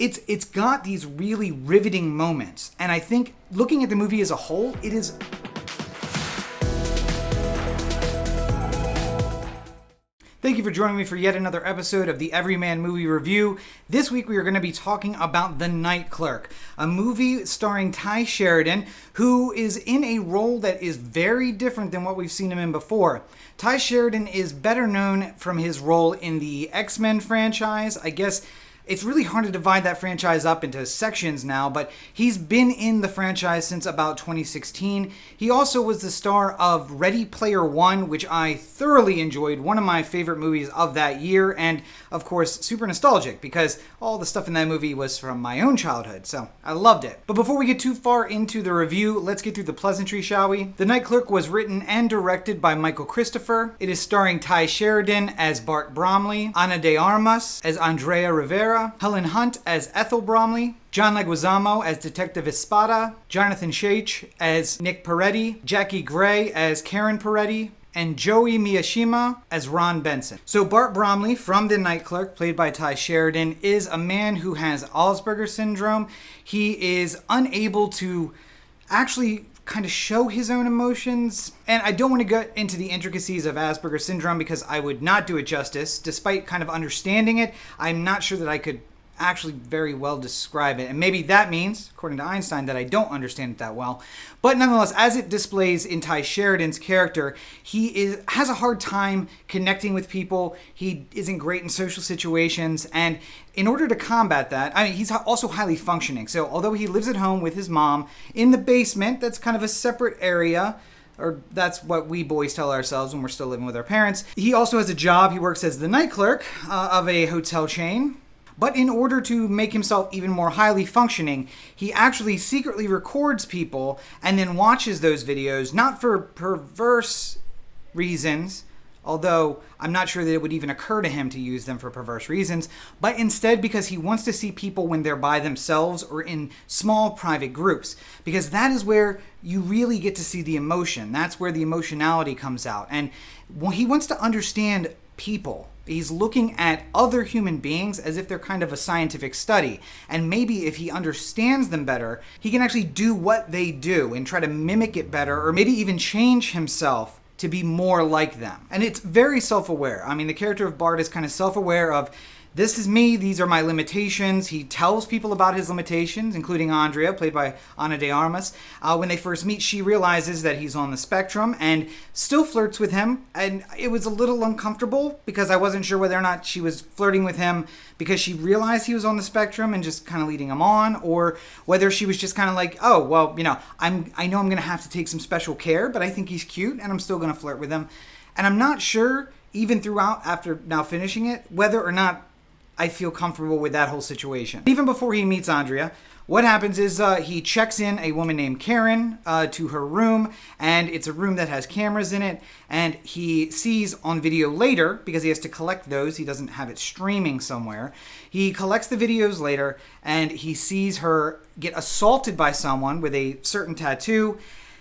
it's got these really riveting moments. And I think looking at the movie as a whole, it is... Thank you for joining me for yet another episode of the Everyman Movie Review. This week we are going to be talking about The Night Clerk, a movie starring Tye Sheridan, who is in a role that is very different than what we've seen him in before. Tye Sheridan is better known from his role in the X-Men franchise. I guess it's really hard to divide that franchise up into sections now, but he's been in the franchise since about 2016. He also was the star of Ready Player One, which I thoroughly enjoyed, one of my favorite movies of that year, and of course super nostalgic because all the stuff in that movie was from my own childhood, so I loved it. But before we get too far into the review, let's get through the pleasantry, shall we? The Night Clerk was written and directed by Michael Christopher. It is starring Tye Sheridan as Bart Bromley, Ana de Armas as Andrea Rivera, Helen Hunt as Ethel Bromley, John Leguizamo as Detective Espada, Jonathan Chaich as Nick Peretti, Jackie Gray as Karen Peretti, and Joey Miyashima as Ron Benson. So Bart Bromley from The Night Clerk, played by Tye Sheridan, is a man who has Asperger's syndrome. He is unable to actually kind of show his own emotions. And I don't want to get into the intricacies of Asperger's syndrome because I would not do it justice. Despite kind of understanding it, I'm not sure that I could actually very well describe it. And maybe that means, according to Einstein, that I don't understand it that well. But nonetheless, as it displays in Tye Sheridan's character, he has a hard time connecting with people. He isn't great in social situations. And in order to combat that, I mean, he's also highly functioning. So although he lives at home with his mom in the basement, that's kind of a separate area, or that's what we boys tell ourselves when we're still living with our parents. He also has a job. He works as the night clerk of a hotel chain. But in order to make himself even more highly functioning, he actually secretly records people and then watches those videos, not for perverse reasons, although I'm not sure that it would even occur to him to use them for perverse reasons, but instead because he wants to see people when they're by themselves or in small private groups, because that is where you really get to see the emotion. That's where the emotionality comes out. And when he wants to understand people, he's looking at other human beings as if they're kind of a scientific study. And maybe if he understands them better, he can actually do what they do and try to mimic it better, or maybe even change himself to be more like them. And it's very self-aware. I mean, the character of Bart is kind of self-aware of, this is me, these are my limitations. He tells people about his limitations, including Andrea, played by Ana de Armas. When they first meet, she realizes that he's on the spectrum and still flirts with him. And it was a little uncomfortable because I wasn't sure whether or not she was flirting with him because she realized he was on the spectrum and just kind of leading him on, or whether she was just kind of like, oh, well, you know, I know I'm going to have to take some special care, but I think he's cute and I'm still going to flirt with him. And I'm not sure, even throughout, after now finishing it, whether or not I feel comfortable with that whole situation. Even before he meets Andrea, what happens is he checks in a woman named Karen to her room, and it's a room that has cameras in it, and he sees on video later, because he has to collect those, he doesn't have it streaming somewhere, he collects the videos later, and he sees her get assaulted by someone with a certain tattoo,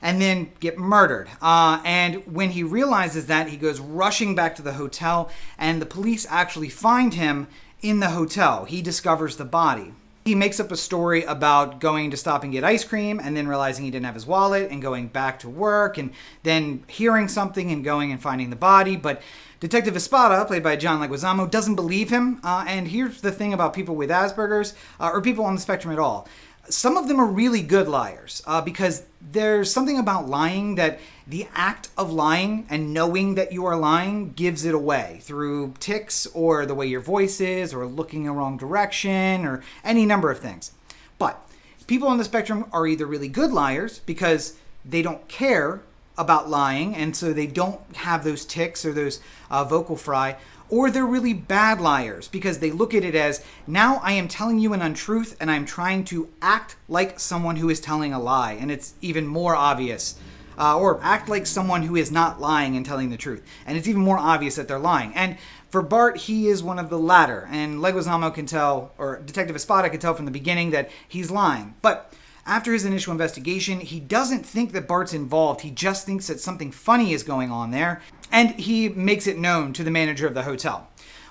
and then get murdered. And when he realizes that, he goes rushing back to the hotel, and the police actually find him in the hotel. He discovers the body. He makes up a story about going to stop and get ice cream and then realizing he didn't have his wallet and going back to work and then hearing something and going and finding the body. But Detective Espada, played by John Leguizamo, doesn't believe him. And here's the thing about people with Asperger's, or people on the spectrum at all. Some of them are really good liars because there's something about lying that the act of lying and knowing that you are lying gives it away through tics or the way your voice is or looking the wrong direction or any number of things. But people on the spectrum are either really good liars because they don't care about lying and so they don't have those tics or those vocal fry, or they're really bad liars because they look at it as, now I am telling you an untruth and I'm trying to act like someone who is telling a lie, and it's even more obvious. Or act like someone who is not lying and telling the truth, and it's even more obvious that they're lying. And for Bart, he is one of the latter, and Leguizamo can tell, or Detective Espada can tell from the beginning that he's lying. But after his initial investigation, he doesn't think that Bart's involved. He just thinks that something funny is going on there, and he makes it known to the manager of the hotel.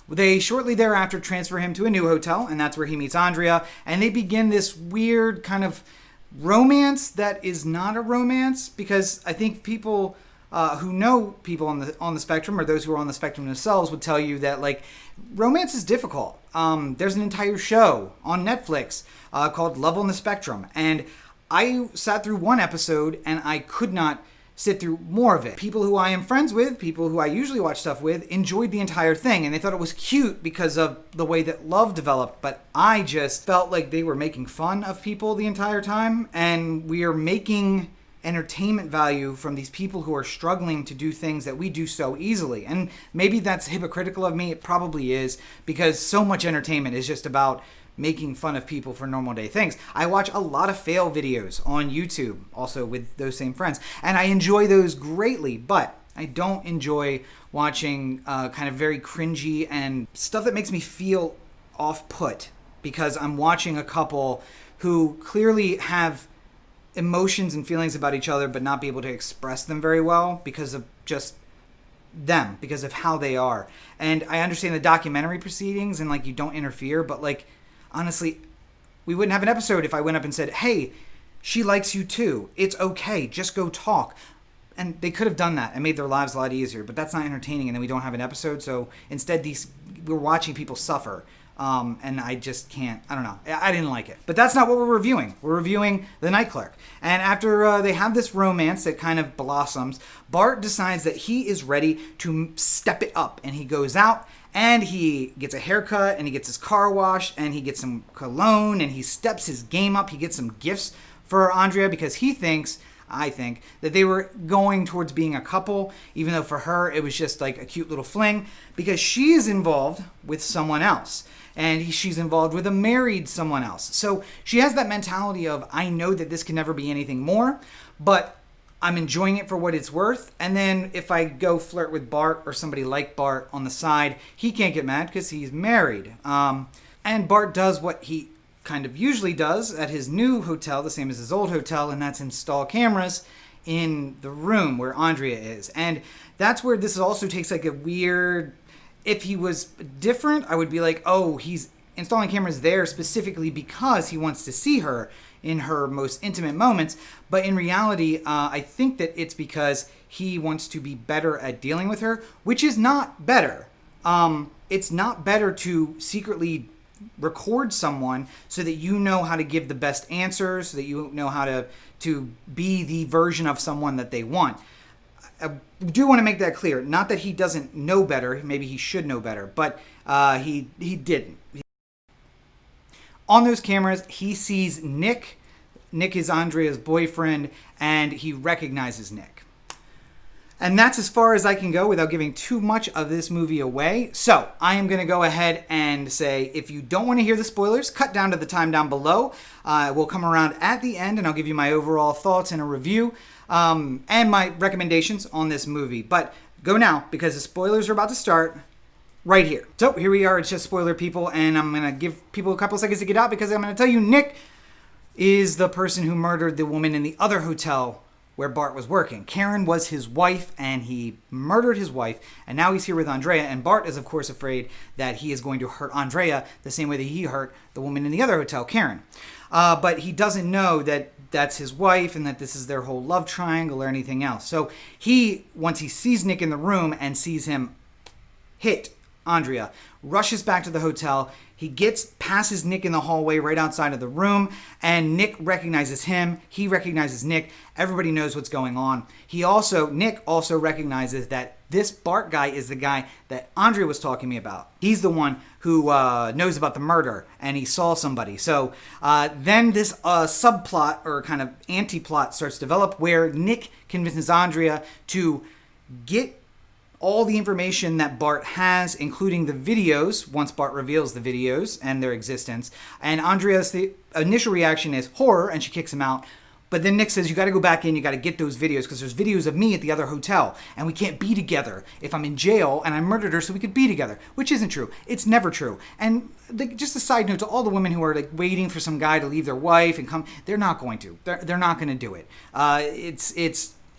They shortly thereafter transfer him to a new hotel, and that's where he meets Andrea, and they begin this weird kind of romance that is not a romance, because I think people who know people on the spectrum, or those who are on the spectrum themselves, would tell you that like romance is difficult. There's an entire show on Netflix called Love on the Spectrum, and I sat through one episode and I could not sit through more of it. People who I am friends with, people who I usually watch stuff with, enjoyed the entire thing, and they thought it was cute because of the way that love developed, but I just felt like they were making fun of people the entire time, and we are making entertainment value from these people who are struggling to do things that we do so easily. And maybe that's hypocritical of me. It probably is, because so much entertainment is just about making fun of people for normal day things. I watch a lot of fail videos on YouTube, also with those same friends, and I enjoy those greatly, but I don't enjoy watching kind of very cringy and stuff that makes me feel off-put, because I'm watching a couple who clearly have emotions and feelings about each other but not be able to express them very well because of just them, because of how they are. And I understand the documentary proceedings and like you don't interfere, but like honestly, we wouldn't have an episode if I went up and said, hey, she likes you too, it's okay, just go talk. And they could have done that and made their lives a lot easier, but that's not entertaining, and then we don't have an episode. So instead we're watching people suffer. And I just can't, I don't know. I didn't like it. But that's not what we're reviewing. We're reviewing The Night Clerk. And after they have this romance that kind of blossoms, Bart decides that he is ready to step it up. And he goes out and he gets a haircut and he gets his car washed and he gets some cologne and he steps his game up. He gets some gifts for Andrea because he thinks, I think, that they were going towards being a couple, even though for her it was just like a cute little fling, because she is involved with someone else. And she's involved with a married someone else. So she has that mentality of, I know that this can never be anything more, but I'm enjoying it for what it's worth. And then if I go flirt with Bart or somebody like Bart on the side, he can't get mad because he's married. And Bart does what he kind of usually does at his new hotel, the same as his old hotel, and that's install cameras in the room where Andrea is. And that's where this also takes like a weird... If he was different, I would be like, oh, he's installing cameras there specifically because he wants to see her in her most intimate moments. But in reality, I think that it's because he wants to be better at dealing with her, which is not better. It's not better to secretly record someone so that you know how to give the best answers, so that you know how to be the version of someone that they want. I do want to make that clear. Not that he doesn't know better. Maybe he should know better, but he didn't. On those cameras, he sees Nick. Nick is Andrea's boyfriend, and he recognizes Nick. And that's as far as I can go without giving too much of this movie away. So I am going to go ahead and say, if you don't want to hear the spoilers, cut down to the time down below. We'll come around at the end, and I'll give you my overall thoughts and a review. And my recommendations on this movie. But go now, because the spoilers are about to start right here. So here we are. It's just spoiler people, and I'm going to give people a couple seconds to get out because I'm going to tell you Nick is the person who murdered the woman in the other hotel where Bart was working. Karen was his wife, and he murdered his wife, and now he's here with Andrea, and Bart is, of course, afraid that he is going to hurt Andrea the same way that he hurt the woman in the other hotel, Karen. But he doesn't know that that's his wife and that this is their whole love triangle or anything else. So once he sees Nick in the room and sees him hit Andrea, rushes back to the hotel. He passes Nick in the hallway right outside of the room, and Nick recognizes him. He recognizes Nick. Everybody knows what's going on. Nick also recognizes that this Bart guy is the guy that Andrea was talking to me about. He's the one who knows about the murder, and he saw somebody. So then this subplot or kind of anti-plot starts to develop where Nick convinces Andrea to get all the information that Bart has, including the videos, once Bart reveals the videos and their existence. And Andrea's the initial reaction is horror, and she kicks him out. But then Nick says, you got to go back in, you got to get those videos, because there's videos of me at the other hotel, and we can't be together if I'm in jail and I murdered her, so we could be together, which isn't true. It's never true. And just a side note to all the women who are like waiting for some guy to leave their wife and come, they're not going to. They're not going to do it.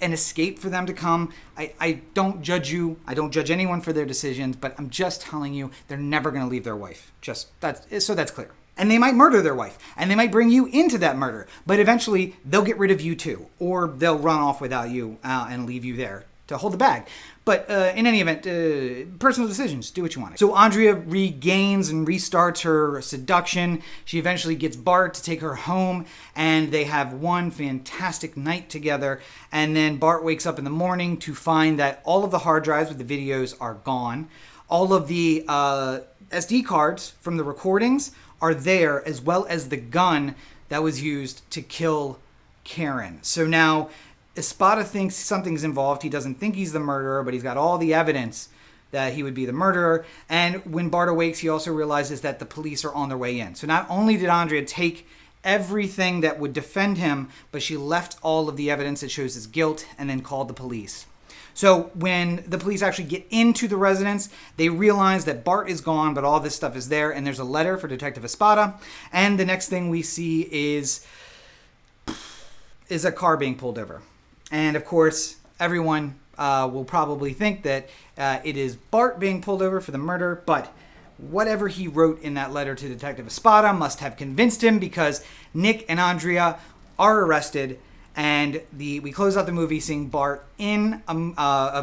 an escape for them to come. I don't judge you. I don't judge anyone for their decisions, but I'm just telling you, they're never going to leave their wife. That's clear. And they might murder their wife, and they might bring you into that murder, but eventually they'll get rid of you too, or they'll run off without you and leave you there to hold the bag. But in any event, personal decisions. Do what you want. So Andrea regains and restarts her seduction. She eventually gets Bart to take her home, and they have one fantastic night together. And then Bart wakes up in the morning to find that all of the hard drives with the videos are gone. All of the SD cards from the recordings are there, as well as the gun that was used to kill Karen. So now Espada thinks something's involved. He doesn't think he's the murderer, but he's got all the evidence that he would be the murderer. And when Bart awakes, he also realizes that the police are on their way in. So not only did Andrea take everything that would defend him, but she left all of the evidence that shows his guilt and then called the police. So when the police actually get into the residence, they realize that Bart is gone, but all this stuff is there, and there's a letter for Detective Espada. And the next thing we see is a car being pulled over. And of course, everyone will probably think that it is Bart being pulled over for the murder, but whatever he wrote in that letter to Detective Espada must have convinced him, because Nick and Andrea are arrested, and we close out the movie seeing Bart in a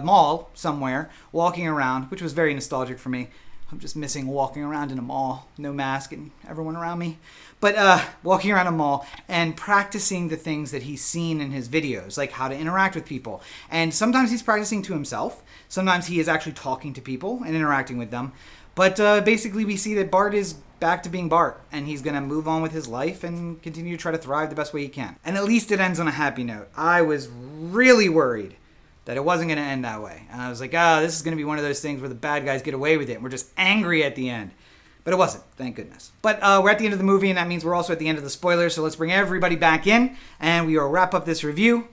mall somewhere, walking around, which was very nostalgic for me. I'm just missing walking around in a mall, no mask and everyone around me. But walking around a mall and practicing the things that he's seen in his videos, like how to interact with people. And sometimes he's practicing to himself. Sometimes he is actually talking to people and interacting with them. But basically we see that Bart is back to being Bart, and he's going to move on with his life and continue to try to thrive the best way he can. And at least it ends on a happy note. I was really worried that it wasn't going to end that way. And I was like, this is going to be one of those things where the bad guys get away with it, and we're just angry at the end. But it wasn't, thank goodness. But we're at the end of the movie, and that means we're also at the end of the spoilers, so let's bring everybody back in, and we will wrap up this review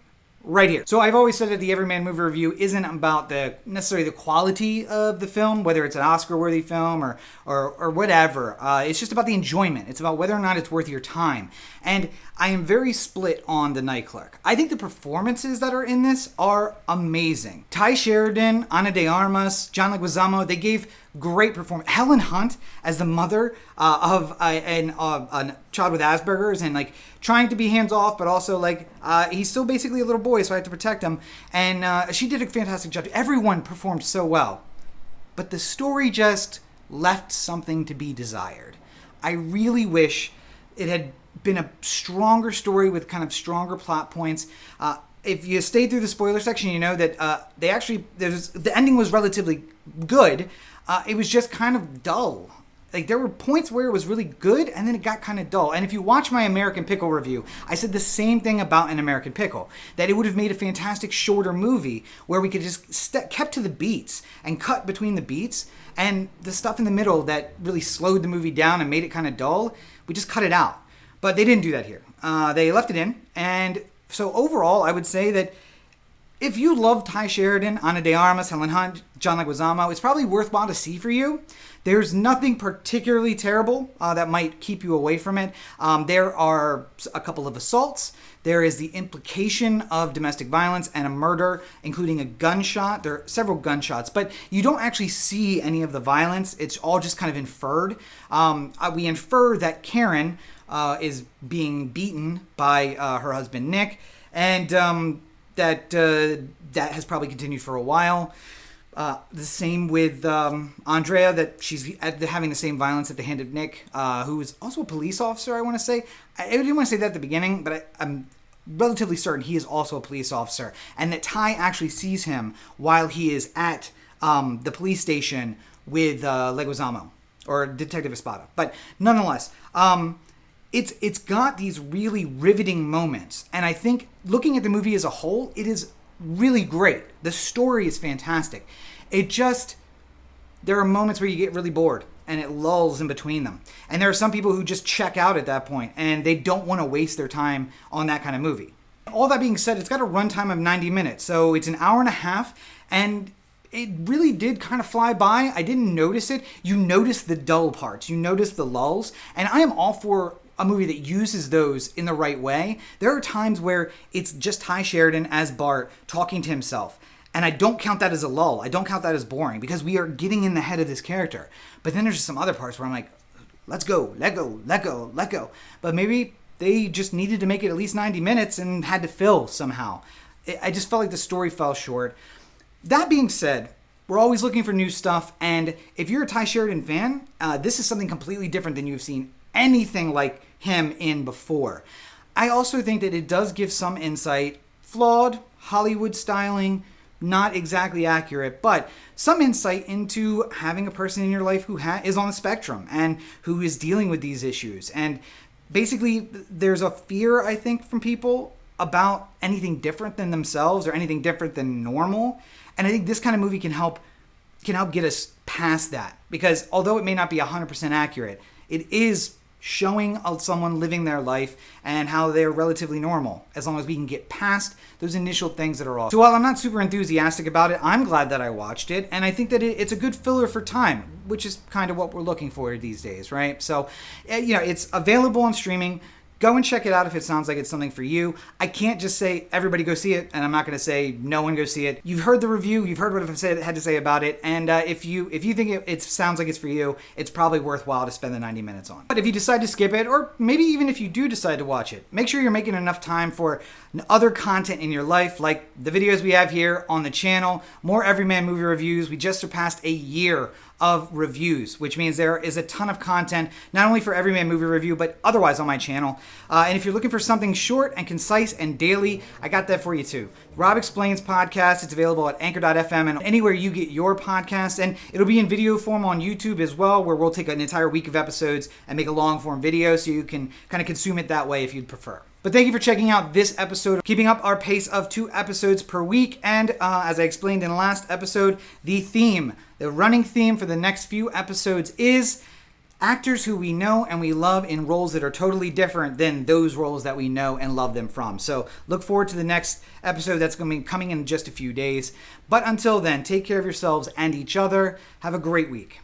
right here. So I've always said that the Everyman Movie review isn't about necessarily the quality of the film, whether it's an Oscar-worthy film or whatever. It's just about the enjoyment. It's about whether or not it's worth your time. And I am very split on The Night Clerk. I think the performances that are in this are amazing. Tye Sheridan, Ana de Armas, John Leguizamo, they gave great performance. Helen Hunt as the mother of a child with Asperger's, and like trying to be hands off, but also like he's still basically a little boy, so I have to protect him. And she did a fantastic job. Everyone performed so well, but the story just left something to be desired. I really wish it had been a stronger story with kind of stronger plot points. If you stayed through the spoiler section, you know that the ending was relatively good. It was just kind of dull. Like, there were points where it was really good, and then it got kind of dull. And if you watch my American Pickle review, I said the same thing about An American Pickle, that it would have made a fantastic shorter movie where we could just kept to the beats and cut between the beats, and the stuff in the middle that really slowed the movie down and made it kind of dull, we just cut it out. But they didn't do that here. They left it in, and so overall, I would say that if you love Tye Sheridan, Ana de Armas, Helen Hunt, John Leguizamo, it's probably worthwhile to see for you. There's nothing particularly terrible that might keep you away from it. There are a couple of assaults. There is the implication of domestic violence and a murder, including a gunshot. There are several gunshots, but you don't actually see any of the violence. It's all just kind of inferred. We infer that Karen is being beaten by her husband, Nick, and that has probably continued for a while. The same with Andrea, that she's having the same violence at the hand of Nick, who is also a police officer, I want to say. I didn't want to say that at the beginning, but I'm relatively certain he is also a police officer, and that Tye actually sees him while he is at the police station with Leguizamo, or Detective Espada. But nonetheless, it's got these really riveting moments, and I think looking at the movie as a whole, it is really great. The story is fantastic. There are moments where you get really bored and it lulls in between them. And there are some people who just check out at that point and they don't want to waste their time on that kind of movie. All that being said, it's got a runtime of 90 minutes, so it's an hour and a half, and it really did kind of fly by. I didn't notice it. You notice the dull parts. You notice the lulls. And I am all for a movie that uses those in the right way. There are times where it's just Tye Sheridan as Bart talking to himself. And I don't count that as a lull. I don't count that as boring because we are getting in the head of this character. But then there's just some other parts where I'm like, let's go, let go, let go, let go. But maybe they just needed to make it at least 90 minutes and had to fill somehow. I just felt like the story fell short. That being said, we're always looking for new stuff. And if you're a Tye Sheridan fan, this is something completely different than you've seen anything like him in before. I also think that it does give some insight, flawed Hollywood styling, not exactly accurate, but some insight into having a person in your life who is on the spectrum and who is dealing with these issues. And basically, there's a fear, I think, from people about anything different than themselves or anything different than normal. And I think this kind of movie can help get us past that. Because although it may not be 100% accurate, it is showing someone living their life and how they're relatively normal, as long as we can get past those initial things that are off. So while I'm not super enthusiastic about it, I'm glad that I watched it, and I think that it's a good filler for time, which is kind of what we're looking for these days, right? So, it's available on streaming. Go and check it out if it sounds like it's something for you. I can't just say everybody go see it, and I'm not going to say no one go see it. You've heard the review, you've heard what I've had to say about it, and if you think it sounds like it's for you, it's probably worthwhile to spend the 90 minutes on. But if you decide to skip it, or maybe even if you do decide to watch it, make sure you're making enough time for other content in your life, like the videos we have here on the channel, more Everyman Movie reviews. We just surpassed a year of reviews, which means there is a ton of content, not only for Everyman Movie Review, but otherwise on my channel. And if you're looking for something short and concise and daily, I got that for you too. Rob Explains podcast. It's available at anchor.fm and anywhere you get your podcasts. And it'll be in video form on YouTube as well, where we'll take an entire week of episodes and make a long form video so you can kind of consume it that way if you'd prefer. But thank you for checking out this episode, keeping up our pace of 2 episodes per week. And as I explained in the last episode, the running theme for the next few episodes is actors who we know and we love in roles that are totally different than those roles that we know and love them from. So look forward to the next episode that's going to be coming in just a few days. But until then, take care of yourselves and each other. Have a great week.